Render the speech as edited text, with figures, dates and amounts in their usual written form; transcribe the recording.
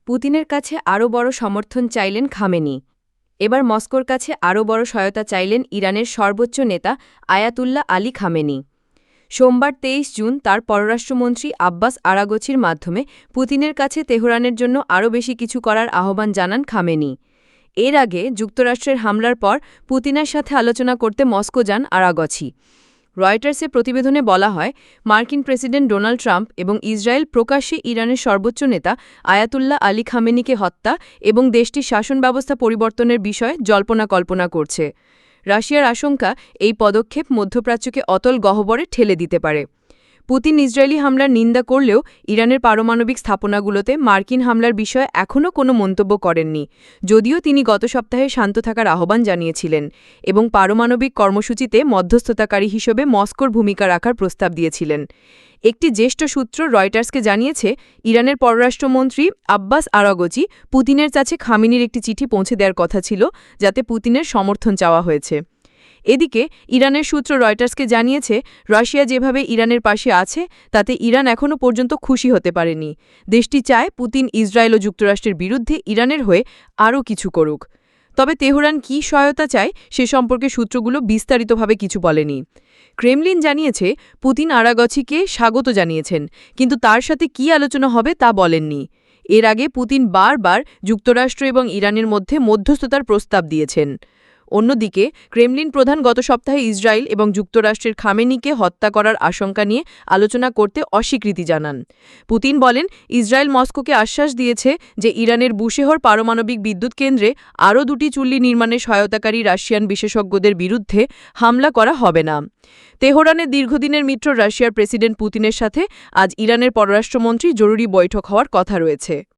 পুতিনের কাছে আরও বড় সমর্থন চাইলেন খামেনি। এবার মস্কোর কাছে আরও বড় সহায়তা চাইলেন ইরানের সর্বোচ্চ নেতা আয়াতুল্লাহ আলী খামেনি। সোমবার ২৩ জুন তার পররাষ্ট্রমন্ত্রী আব্বাস আরাগচির মাধ্যমে পুতিনের কাছে তেহরানের জন্য আরও বেশি কিছু করার আহ্বান জানান খামেনি। এর আগে যুক্তরাষ্ট্রের হামলার পর পুতিনের সাথে আলোচনা করতে মস্কো যান আরাগচি। রয়টার্সের প্রতিবেদনে বলা হয়, মার্কিন প্রেসিডেন্ট ডোনাল্ড ট্রাম্প এবং ইসরায়েল প্রকাশ্যে ইরানের সর্বোচ্চ নেতা আয়াতুল্লাহ আলী খামেনিকে হত্যা এবং দেশটির শাসন ব্যবস্থা পরিবর্তনের বিষয়ে জল্পনা-কল্পনা করছে। রাশিয়ার আশঙ্কা, এই পদক্ষেপ মধ্যপ্রাচ্যকে অতল গহ্বরে ঠেলে দিতে পারে। পুতিন ইসরায়েলি হামলার নিন্দা করলেও ইরানের পারমাণবিক স্থাপনাগুলোতে মার্কিন হামলার বিষয়ে এখনও কোনো মন্তব্য করেননি, যদিও তিনি গত সপ্তাহে শান্ত থাকার আহ্বান জানিয়েছিলেন এবং পারমাণবিক কর্মসূচিতে মধ্যস্থতাকারী হিসেবে মস্কোর ভূমিকা রাখার প্রস্তাব দিয়েছিলেন। একটি জ্যেষ্ঠ সূত্র রয়টার্সকে জানিয়েছে, ইরানের পররাষ্ট্রমন্ত্রী আব্বাস আরাগচি পুতিনের কাছে খামেনির একটি চিঠি পৌঁছে দেওয়ার কথা ছিল, যাতে পুতিনের সমর্থন চাওয়া হয়েছে। এদিকে ইরানের সূত্র রয়টার্সকে জানিয়েছে, রাশিয়া যেভাবে ইরানের পাশে আছে তাতে ইরান এখনও পর্যন্ত খুশি হতে পারেনি। দেশটি চায় পুতিন ইসরায়েল ও যুক্তরাষ্ট্রের বিরুদ্ধে ইরানের হয়ে আরও কিছু করুক। তবে তেহরান কী সহায়তা চায় সে সম্পর্কে সূত্রগুলো বিস্তারিতভাবে কিছু বলেনি। ক্রেমলিন জানিয়েছে, পুতিন আরাগচিকে স্বাগত জানিয়েছেন, কিন্তু তার সাথে কী আলোচনা হবে তা বলেননি। এর আগে পুতিন বারবার যুক্তরাষ্ট্র এবং ইরানের মধ্যে মধ্যস্থতার প্রস্তাব দিয়েছেন। অন্যদিকে ক্রেমলিন প্রধান গত সপ্তাহে ইসরায়েল এবং যুক্তরাষ্ট্রের খামেনিকে হত্যা করার আশঙ্কা নিয়ে আলোচনা করতে অস্বীকৃতি জানান। পুতিন বলেন, ইসরায়েল মস্কোকে আশ্বাস দিয়েছে যে ইরানের বুশেহর পারমাণবিক বিদ্যুৎ কেন্দ্রে আরও ২টি চুল্লি নির্মাণে সহায়তাকারী রাশিয়ান বিশেষজ্ঞদের বিরুদ্ধে হামলা করা হবে না। তেহরানের দীর্ঘদিনের মিত্র রাশিয়ার প্রেসিডেন্ট পুতিনের সাথে আজ ইরানের পররাষ্ট্রমন্ত্রী জরুরি বৈঠক হওয়ার কথা রয়েছে।